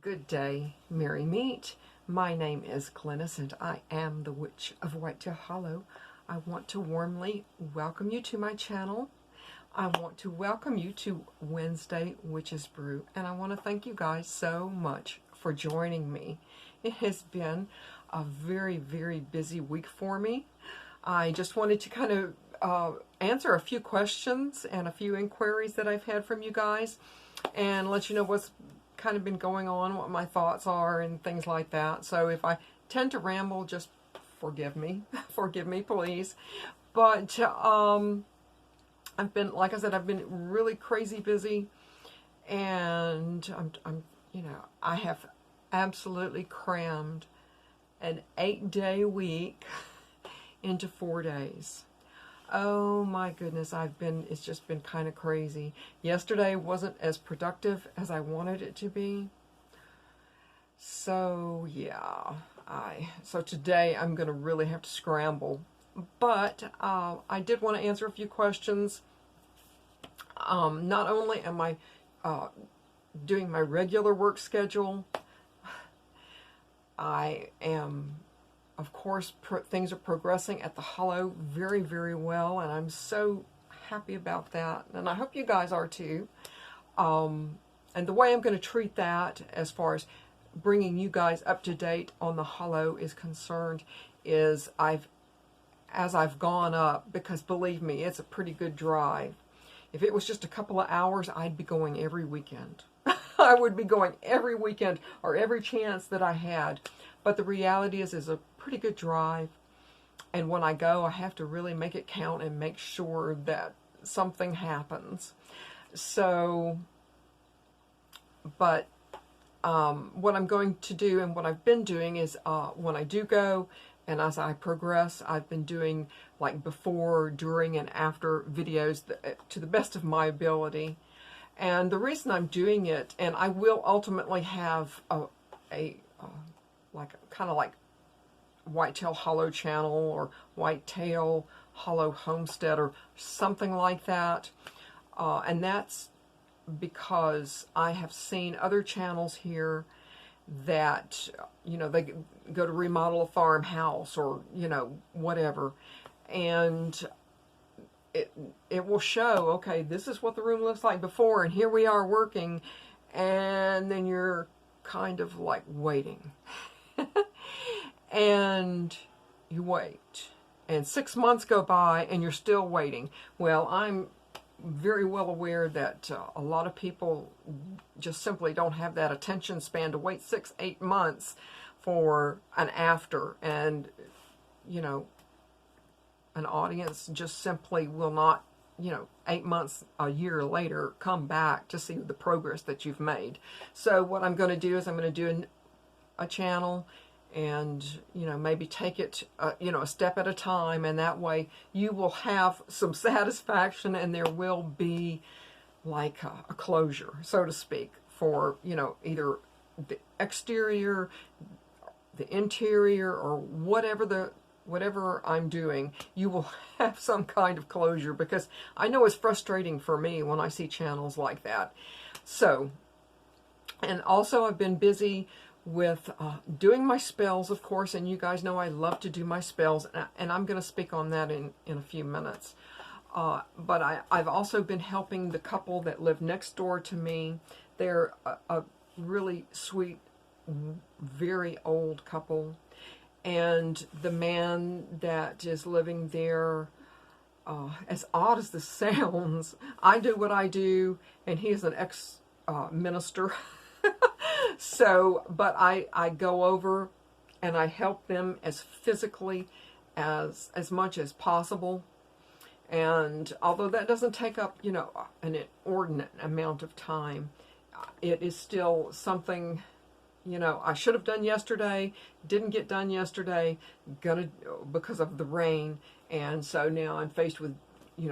Good day, merry meet. My name is Glennis and I am the Witch of Whitetail Hollow. I want to warmly welcome you to my channel. I want to welcome you to Wednesday Witch's Brew, and I want to thank you guys so much for joining me. It has been a very, very busy week for me. I just wanted to kind of answer a few questions and a few inquiries that I've had from you guys and let you know what's kind of been going on, what my thoughts are and things like that. So if I tend to ramble, just forgive me. Forgive me, please. But I've been, like I said, I've been really crazy busy, and I have absolutely crammed an 8-day week into 4 days. Oh my goodness, it's just been kind of crazy. Yesterday wasn't as productive as I wanted it to be. So yeah, so today I'm going to really have to scramble. But I did want to answer a few questions. Not only am I doing my regular work schedule, I am, of course, things are progressing at the Hollow very, very well, and I'm so happy about that, and I hope you guys are too. And the way I'm going to treat that, as far as bringing you guys up to date on the Hollow is concerned, is as I've gone up, because believe me, it's a pretty good drive. If it was just a couple of hours, I'd be going every weekend. I would be going every weekend or every chance that I had. But the reality is a pretty good drive. And when I go, I have to really make it count and make sure that something happens. So, but what I'm going to do and what I've been doing is when I do go, and as I progress, I've been doing like before, during, and after videos to the best of my ability. And the reason I'm doing it, and I will ultimately have like kind of like Whitetail Hollow channel or Whitetail Hollow Homestead or something like that. And that's because I have seen other channels here that, they go to remodel a farmhouse or, whatever. And it will show, okay, this is what the room looks like before, and here we are working. And then you're kind of like waiting. And you wait. And 6 months go by and you're still waiting. Well, I'm very well aware that a lot of people just simply don't have that attention span to wait 6-8 months for an after, and an audience just simply will not 8 months, a year later, come back to see the progress that you've made. So what I'm going to do is I'm going to do a channel and maybe take it a step at a time, and that way you will have some satisfaction, and there will be like a closure, so to speak, for either the exterior, the interior, or whatever I'm doing. You will have some kind of closure, because I know it's frustrating for me when I see channels like that. So, and also I've been busy with doing my spells, of course, and you guys know I love to do my spells, and I'm going to speak on that in a few minutes. But I've also been helping the couple that live next door to me. They're a really sweet, very old couple, and the man that is living there, as odd as this sounds, I do what I do, and he is an ex-minister. So, but I go over and I help them as physically as much as possible. And although that doesn't take up, an inordinate amount of time, it is still something, I should have done yesterday, didn't get done yesterday, because of the rain. And so now I'm faced with,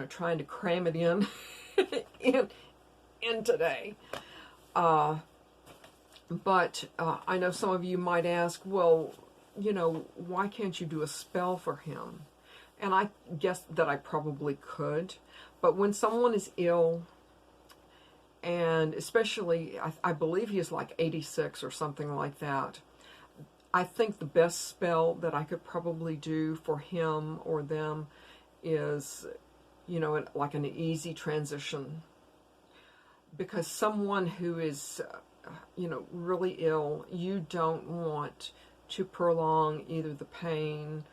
trying to cram it in, in today. But I know some of you might ask, well, why can't you do a spell for him? And I guess that I probably could. But when someone is ill, And especially, I believe he is like 86 or something like that. I think the best spell that I could probably do for him or them is, you know, like an easy transition. Because someone who is, you know, really ill, you don't want to prolong either the pain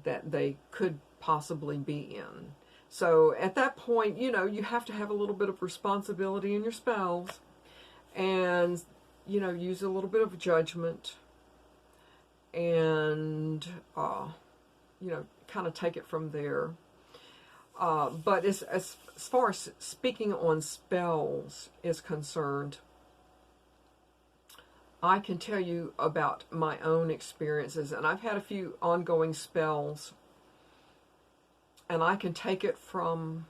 that they could possibly be in. So at that point, you know, you have to have a little bit of responsibility in your spells and, you know, use a little bit of judgment and, you know, kind of take it from there. But as far as speaking on spells is concerned, I can tell you about my own experiences, and I've had a few ongoing spells, and I can take it from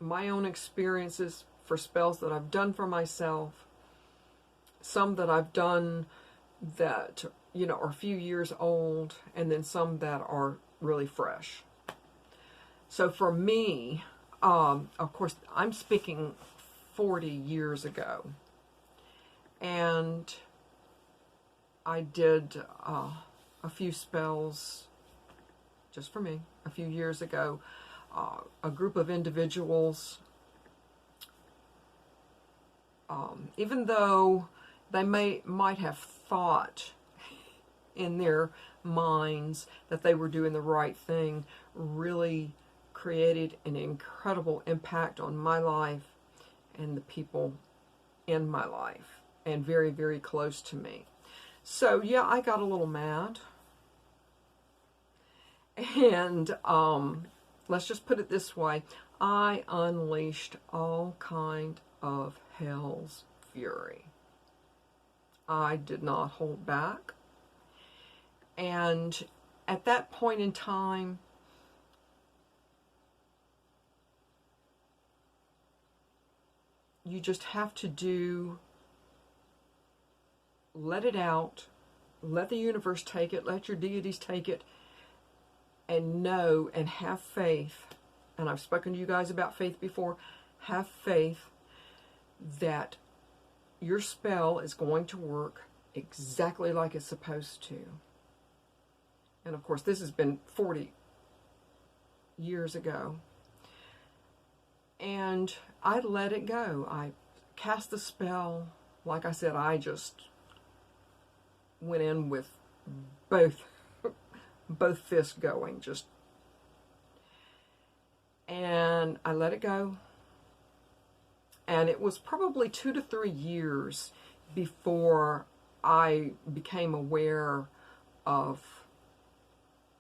my own experiences for spells that I've done for myself, some that I've done that, you know, are a few years old, and then some that are really fresh. So for me, of course, I'm speaking 40 years ago. And I did a few spells just for me a few years ago. A group of individuals, even though they might have thought in their minds that they were doing the right thing, really created an incredible impact on my life and the people in my life, and very, very close to me. So yeah, I got a little mad, and let's just put it this way, I unleashed all kind of hell's fury. I did not hold back, and at that point in time, you just have to let it out, let the universe take it, let your deities take it, and know and have faith, and I've spoken to you guys about faith before, have faith that your spell is going to work exactly like it's supposed to. And of course, this has been 40 years ago. And I let it go. I cast the spell. Like I said, I just went in with both fists going, and I let it go. And it was probably 2 to 3 years before I became aware of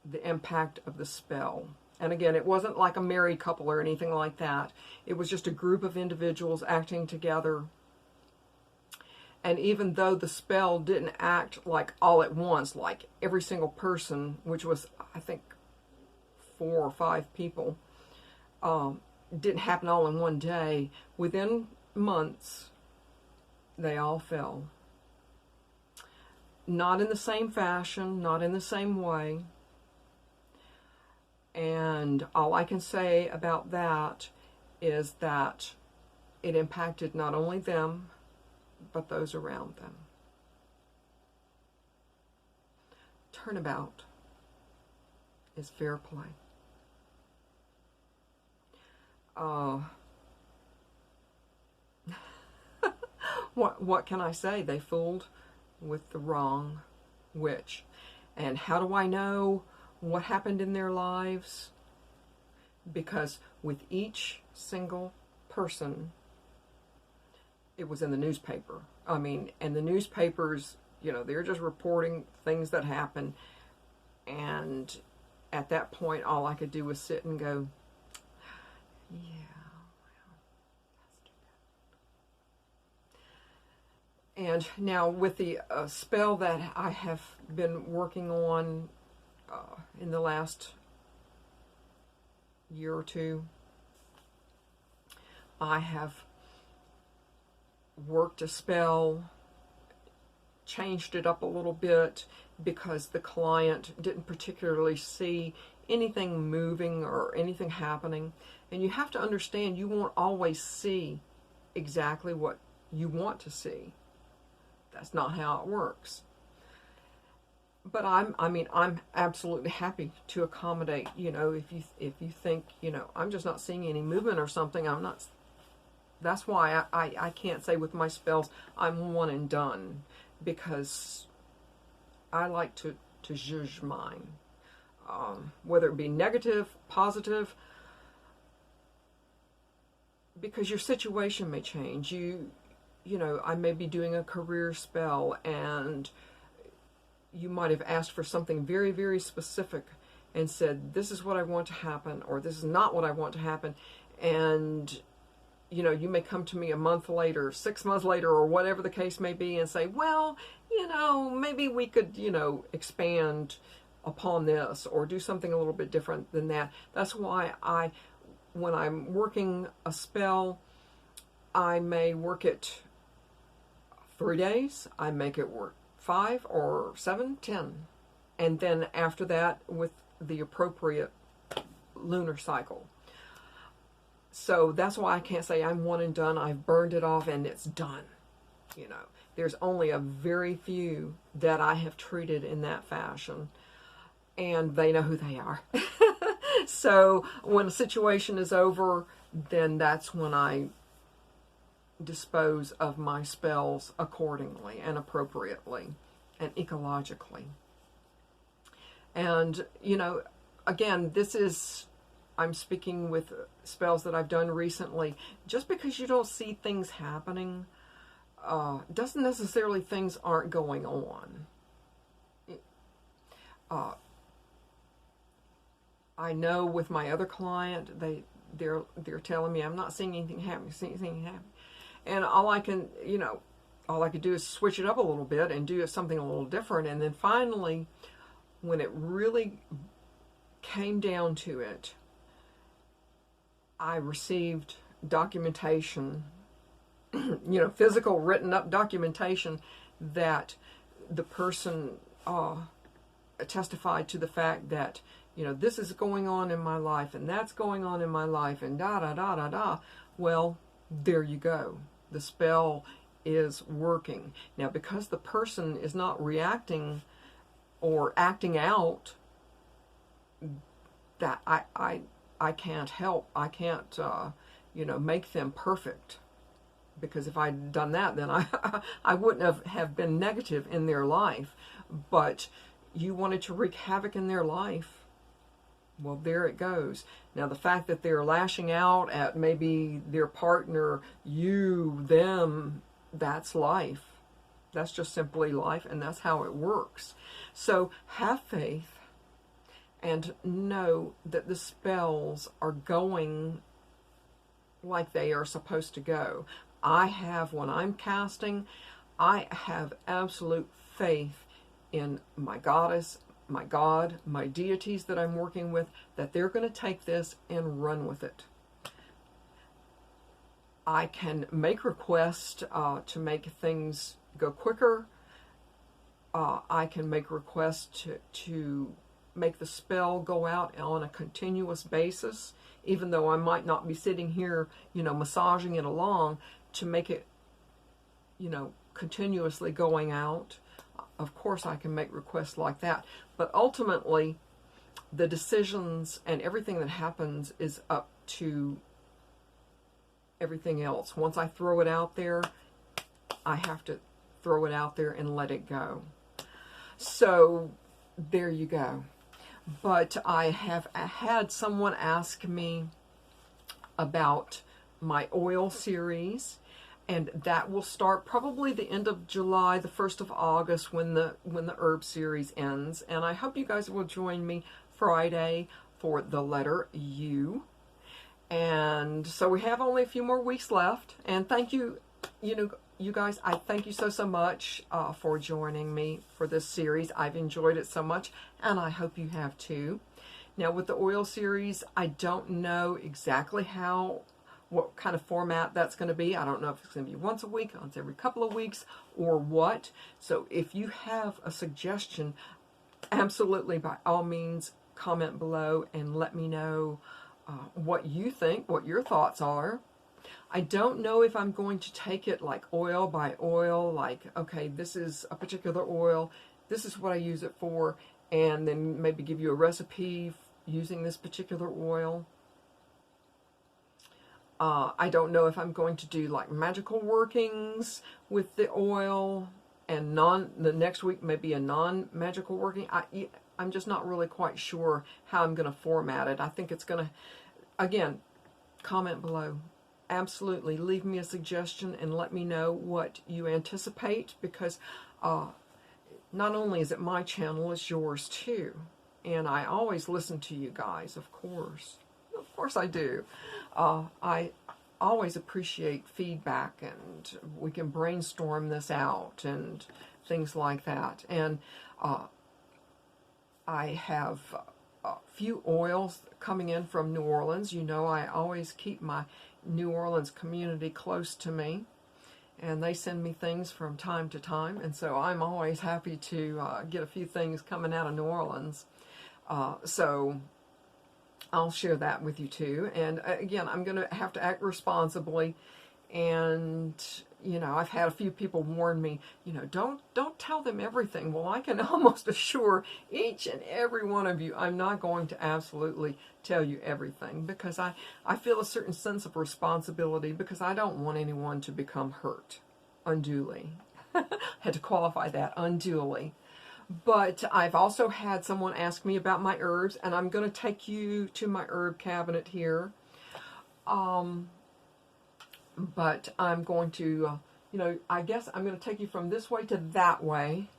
the impact of the spell. And again, it wasn't like a married couple or anything like that. It was just a group of individuals acting together. And even though the spell didn't act like all at once, like every single person, which was, I think, 4 or 5 people, didn't happen all in one day, within months, they all fell. Not in the same fashion, not in the same way. And all I can say about that is that it impacted not only them, but those around them. Turnabout is fair play. What can I say? They fooled with the wrong witch. And how do I know what happened in their lives? Because with each single person, it was in the newspaper. I mean, and the newspapers, you know, they're just reporting things that happen. And at that point, all I could do was sit and go, yeah, well, that's too bad. And now with the spell that I have been working on in the last year or two, I have worked a spell, changed it up a little bit because the client didn't particularly see anything moving or anything happening. And you have to understand, you won't always see exactly what you want to see. That's not how it works. But I'm absolutely happy to accommodate, if you think, I'm just not seeing any movement or something, I'm not. That's why I can't say with my spells I'm one and done, because I like to judge mine, whether it be negative, positive, because your situation may change. I may be doing a career spell, and you might have asked for something very, very specific and said, this is what I want to happen, or this is not what I want to happen. And, you may come to me a month later, 6 months later, or whatever the case may be, and say, well, maybe we could, expand upon this or do something a little bit different than that. That's why when I'm working a spell, I may work it 3 days, I make it work 5 or 7, 10. And then after that, with the appropriate lunar cycle. So that's why I can't say I'm one and done. I've burned it off and it's done. There's only a very few that I have treated in that fashion, and they know who they are. So when a situation is over, then that's when I dispose of my spells accordingly and appropriately and ecologically. And, again, I'm speaking with spells that I've done recently. Just because you don't see things happening, doesn't necessarily things aren't going on. I know with my other client, they're telling me I'm not seeing anything happen, and all I can do is switch it up a little bit and do something a little different. And then finally, when it really came down to it, I received documentation, physical written up documentation that the person testified to the fact that, this is going on in my life and that's going on in my life and da da da da da. Well, there you go. The spell is working. Now, because the person is not reacting or acting out, that I can't help. I can't, make them perfect. Because if I'd done that, then I wouldn't have been negative in their life. But you wanted to wreak havoc in their life. Well, there it goes. Now, the fact that they're lashing out at maybe their partner, you, them, that's life. That's just simply life, and that's how it works. So have faith and know that the spells are going like they are supposed to go. When I'm casting, I have absolute faith in my goddess, my God, my deities that I'm working with, that they're going to take this and run with it. I can make requests to make things go quicker. I can make requests to make the spell go out on a continuous basis, even though I might not be sitting here, massaging it along, to make it, continuously going out. Of course, I can make requests like that. But ultimately, the decisions and everything that happens is up to everything else. Once I throw it out there, I have to throw it out there and let it go. So, there you go. But I have had someone ask me about my oil series, and that will start probably the end of July, the 1st of August, when the herb series ends. And I hope you guys will join me Friday for the letter U. And so we have only a few more weeks left. And thank you, you guys, I thank you so much for joining me for this series. I've enjoyed it so much, and I hope you have too. Now, with the oil series, I don't know exactly what kind of format that's going to be. I don't know if it's going to be once a week, once every couple of weeks, or what. So if you have a suggestion, absolutely, by all means, comment below and let me know what you think, what your thoughts are. I don't know if I'm going to take it like oil by oil, like, okay, this is a particular oil, this is what I use it for, and then maybe give you a recipe using this particular oil. I don't know if I'm going to do like magical workings with the oil, and the next week maybe a non-magical working. I'm just not really quite sure how I'm going to format it. I think it's going to, again, comment below. Absolutely, leave me a suggestion and let me know what you anticipate, because not only is it my channel, it's yours too. And I always listen to you guys, of course. Of course I do. I always appreciate feedback, and we can brainstorm this out and things like that. And I have a few oils coming in from New Orleans. You know, I always keep my New Orleans community close to me, and they send me things from time to time, and so I'm always happy to get a few things coming out of New Orleans. So I'll share that with you too. And again, I'm going to have to act responsibly. And, you know, I've had a few people warn me, you know, don't tell them everything. Well, I can almost assure each and every one of you, I'm not going to absolutely tell you everything, because I feel a certain sense of responsibility, because I don't want anyone to become hurt unduly. Had to qualify that, unduly. But I've also had someone ask me about my herbs, and I'm going to take you to my herb cabinet here. But I'm going to, you know, I guess I'm going to take you from this way to that way.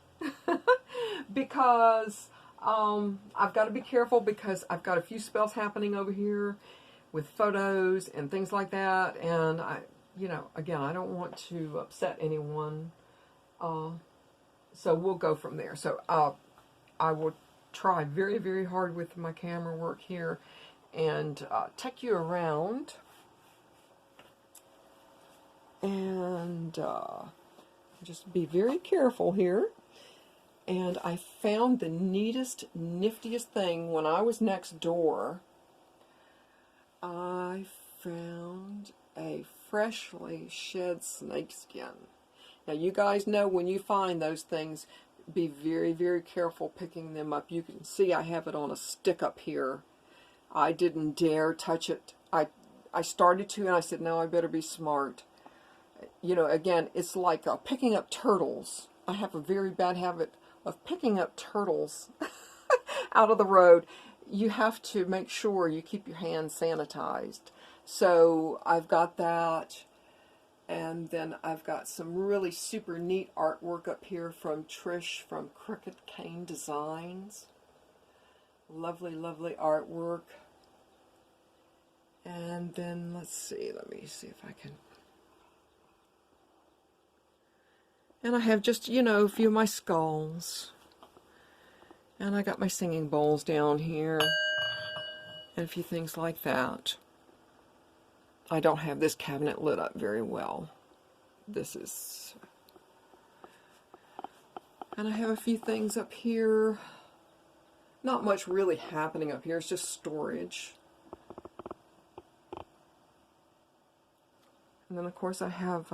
Because I've got to be careful, because I've got a few spells happening over here with photos and things like that. And you know, again, I don't want to upset anyone. So we'll go from there. So I will try very, very hard with my camera work here and take you around. And just be very careful here. And I found the neatest, niftiest thing when I was next door. I found a freshly shed snakeskin. Now, you guys know when you find those things, be very, very careful picking them up. You can see I have it on a stick up here. I didn't dare touch it. I started to, and I said, no, I better be smart. You know, again, it's like picking up turtles. I have a very bad habit of picking up turtles out of the road. You have to make sure you keep your hands sanitized. So I've got that. And then I've got some really super neat artwork up here from Trish from Crooked Cane Designs. Lovely, lovely artwork. And then let me see if I can. And I have just, you know, a few of my skulls. And I got my singing bowls down here. And a few things like that. I don't have this cabinet lit up very well. This is... And I have a few things up here. Not much really happening up here. It's just storage. And then, of course, I have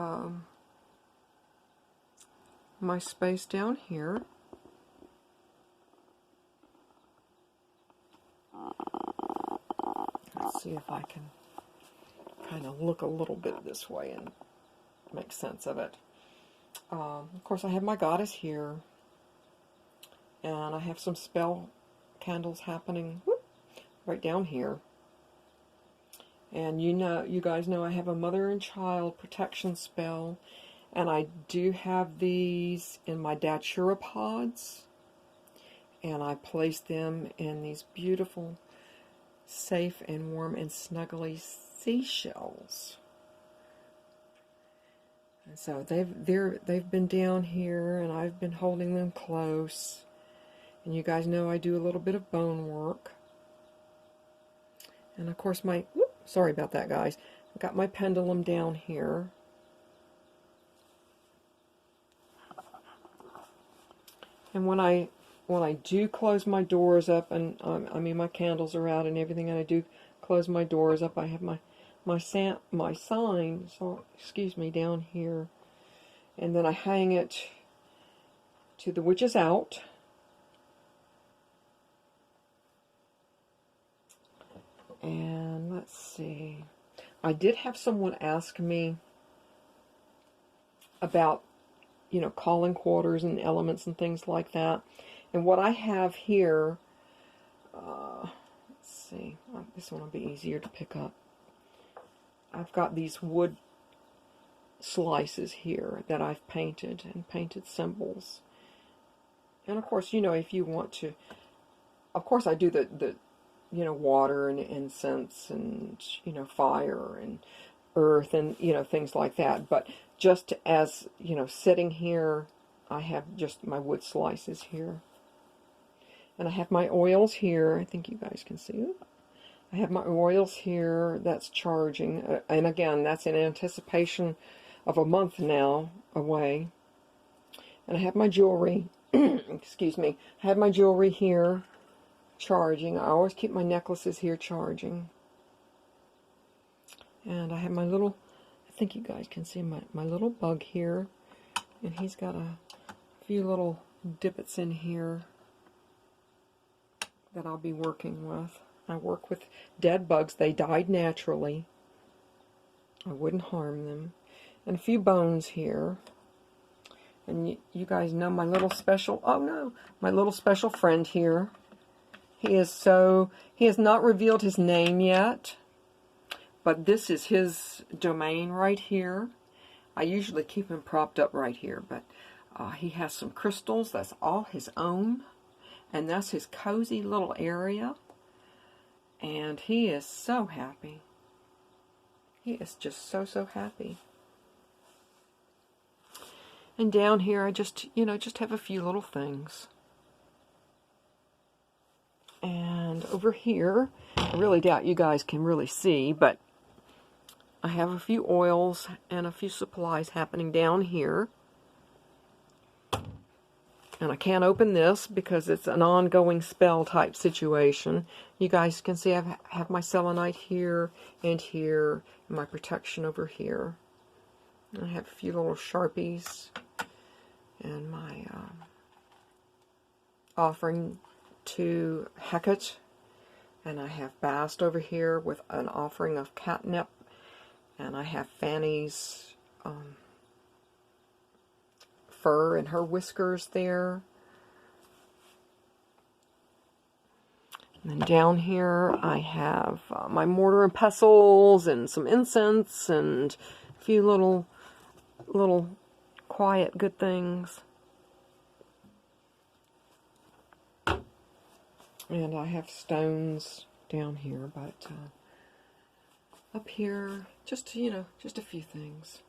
my space down here. Let's see if I can kind of look a little bit this way and make sense of it. Of course, I have my goddess here, and I have some spell candles happening right down here. And you guys know I have a mother and child protection spell, and I do have these in my datura pods, and I place them in these beautiful, safe and warm and snuggly seashells. And so they've been down here, and I've been holding them close. And you guys know I do a little bit of bone work. And of course sorry about that, guys. I've got my pendulum down here. And when I do close my doors up, and I mean my candles are out and everything, and I do close my doors up, I have my my sign, so excuse me, down here, and then I hang it to the witch is out. And let's see, I did have someone ask me about, you know, calling quarters and elements and things like that. And what I have here, let's see, this one will be easier to pick up. I've got these wood slices here that I've painted, and painted symbols. And of course, you know, if you want to, of course I do the you know, water and incense and, you know, fire and earth and, you know, things like that. But just as, you know, sitting here, I have just my wood slices here. And I have my oils here. I think you guys can see it. I have my oils here. That's charging. And again, that's in anticipation of a month now away. And I have my jewelry. Excuse me. I have my jewelry here charging. I always keep my necklaces here charging. And I have my little, I think you guys can see my little bug here. And he's got a few little divots in here that I'll be working with. I work with dead bugs. They died naturally. I wouldn't harm them. And a few bones here. And you guys know my little special, oh no, my little special friend here. He has not revealed his name yet, but this is his domain right here. I usually keep him propped up right here, but he has some crystals. That's all his own, and that's his cozy little area, and he is so happy. He is just so happy. And down here, I just, you know, just have a few little things. And over here, I really doubt you guys can really see, but I have a few oils and a few supplies happening down here. And I can't open this because it's an ongoing spell type situation. You guys can see I have my selenite here, and my protection over here. And I have a few little Sharpies and my offering to Hecate, and I have Bast over here with an offering of catnip, and I have Fanny's fur and her whiskers there. And then down here I have my mortar and pestles and some incense and a few little quiet good things. And I have stones down here, but up here, just, you know, just a few things.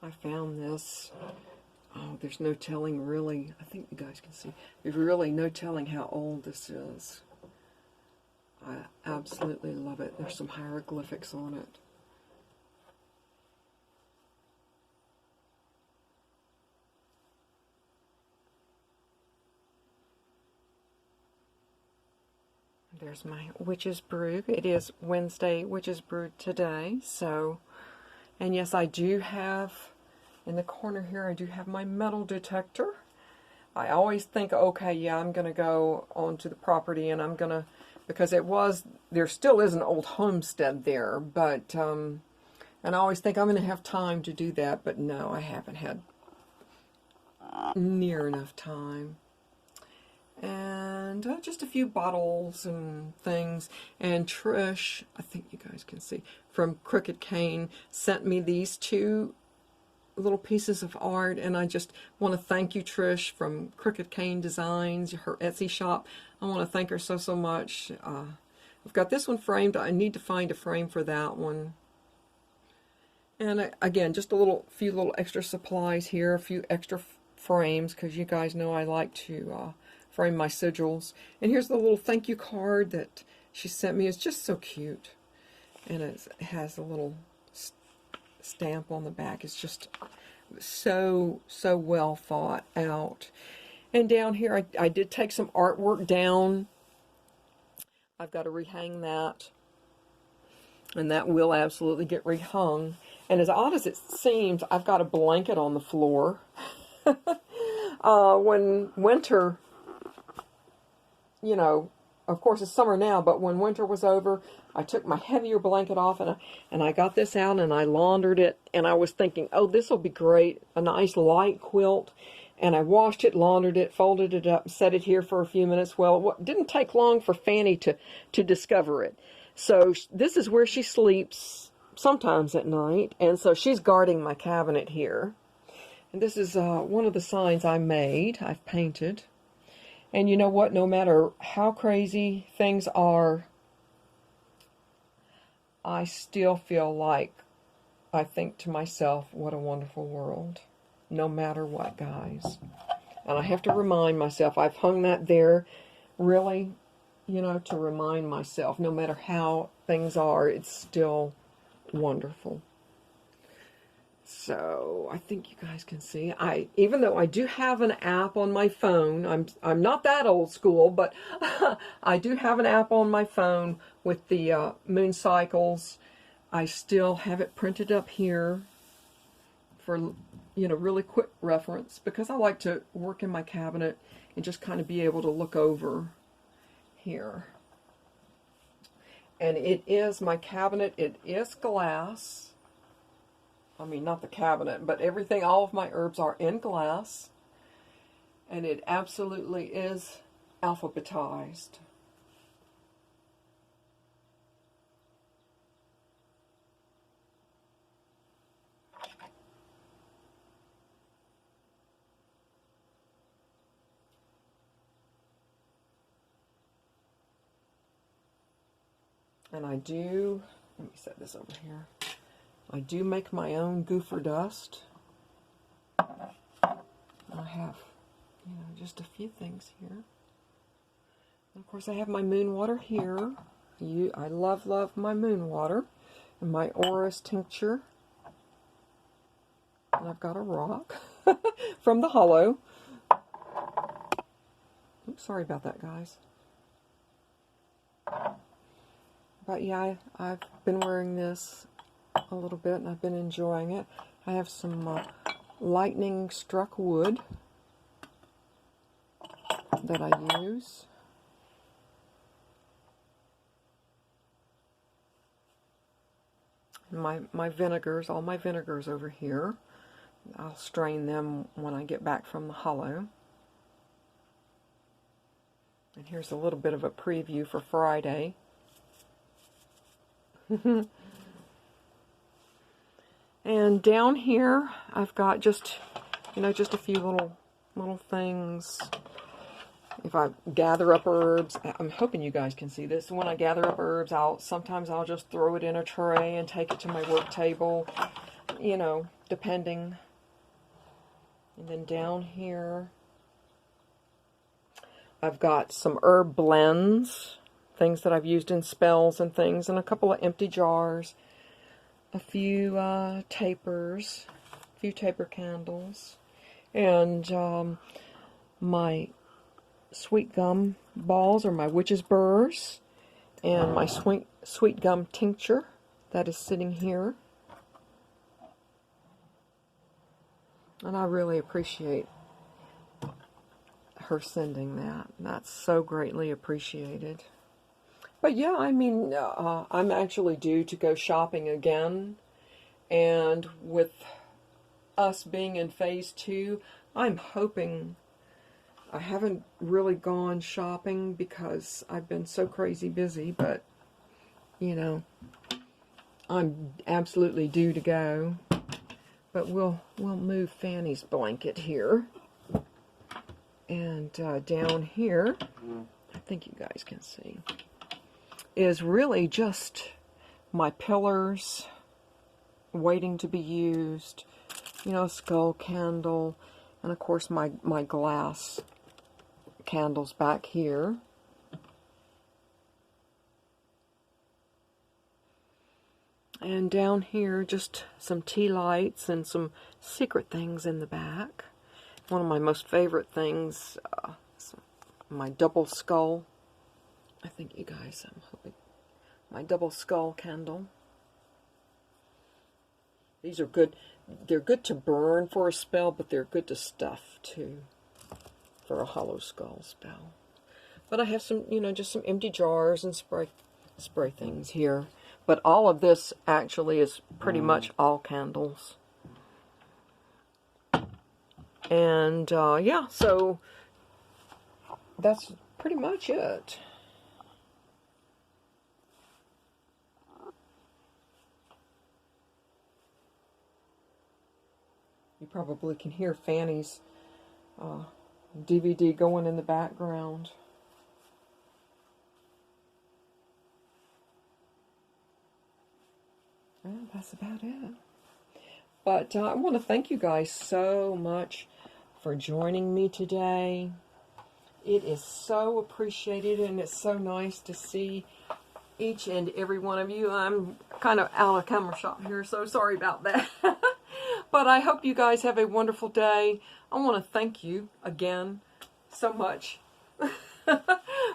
I found this. Oh, there's no telling really. I think you guys can see. There's really no telling how old this is. I absolutely love it. There's some hieroglyphics on it. There's my Witch's Brew. It is Wednesday Witch's Brew today. So, and yes, I do have, in the corner here, I do have my metal detector. I always think, okay, yeah, I'm going to go onto the property and I'm going to, because there still is an old homestead there, but, and I always think I'm going to have time to do that, but no, I haven't had near enough time. And just a few bottles and things. And Trish, I think you guys can see, from Crooked Cane, sent me these two little pieces of art. And I just want to thank you, Trish, from Crooked Cane Designs, her Etsy shop. I want to thank her so much. I've got this one framed. I need to find a frame for that one. And again, just a few little extra supplies here, a few extra frames, because you guys know I like to frame my sigils. And here's the little thank you card that she sent me. It's just so cute. And it has a little stamp on the back. It's just so well thought out. And down here, I did take some artwork down I've got to rehang that, and that will absolutely get rehung. And as odd as it seems, I've got a blanket on the floor. When winter, you know, of course it's summer now, but when winter was over, I took my heavier blanket off, and I got this out and I laundered it, and I was thinking, oh, this will be great, a nice light quilt. And I washed it, laundered it, folded it up, set it here for a few minutes. Well, it didn't take long for Fanny to discover it. So this is where she sleeps sometimes at night, and so she's guarding my cabinet here. And this is one of the signs I made, I've painted. And you know what, no matter how crazy things are, I still feel like I think to myself, what a wonderful world. No matter what, guys. And I have to remind myself, I've hung that there really, you know, to remind myself, no matter how things are, it's still wonderful. So I think you guys can see, even though I do have an app on my phone, I'm not that old school, but I do have an app on my phone with the moon cycles. I still have it printed up here for, you know, really quick reference, because I like to work in my cabinet and just kind of be able to look over here. And it is, my cabinet, it is glass. I mean, not the cabinet, but everything, all of my herbs are in glass. And it absolutely is alphabetized. And I do, let me set this over here. I do make my own goofer dust. I have, you know, just a few things here. And of course I have my moon water here. I love my moon water. And my orris tincture. And I've got a rock from the hollow. Oops, sorry about that, guys. But yeah, I've been wearing this a little bit, and I've been enjoying it. I have some lightning struck wood that I use. My vinegars, all my vinegars over here. I'll strain them when I get back from the hollow. And here's a little bit of a preview for Friday. And down here, I've got just, you know, just a few little things. If I gather up herbs, I'm hoping you guys can see this. When I gather up herbs, sometimes I'll just throw it in a tray and take it to my work table, you know, depending. And then down here, I've got some herb blends, things that I've used in spells and things, and a couple of empty jars. A few tapers, a few taper candles, and my sweet gum balls, or my witch's burrs, and my sweet gum tincture that is sitting here. And I really appreciate her sending that. That's so greatly appreciated. But yeah, I mean, I'm actually due to go shopping again, and with us being in phase 2, I'm hoping, I haven't really gone shopping because I've been so crazy busy, but, you know, I'm absolutely due to go. But we'll move Fanny's blanket here, and down here, I think you guys can see, is really just my pillars waiting to be used, you know, skull candle, and of course my glass candles back here. And down here, just some tea lights and some secret things in the back. One of my most favorite things, my double skull I think you guys, I'm hoping, my double skull candle. These are good. They're good to burn for a spell, but they're good to stuff too for a hollow skull spell. But I have some, you know, just some empty jars and spray things here. But all of this actually is pretty much all candles. And yeah, so that's pretty much it. You probably can hear Fanny's DVD going in the background. Well, that's about it. But I want to thank you guys so much for joining me today. It is so appreciated, and it's so nice to see each and every one of you. I'm kind of out of camera shot here, so sorry about that. But I hope you guys have a wonderful day. I want to thank you again so much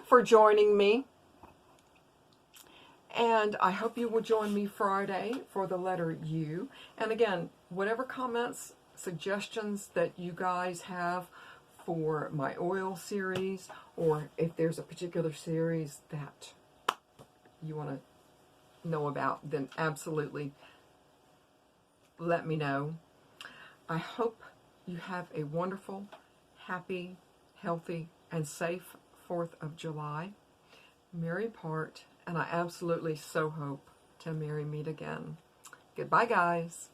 for joining me. And I hope you will join me Friday for the letter U. And again, whatever comments, suggestions that you guys have for my oil series, or if there's a particular series that you want to know about, then absolutely let me know. I hope you have a wonderful, happy, healthy, and safe 4th of July. Merry part, and I absolutely so hope to merry meet again. Goodbye, guys.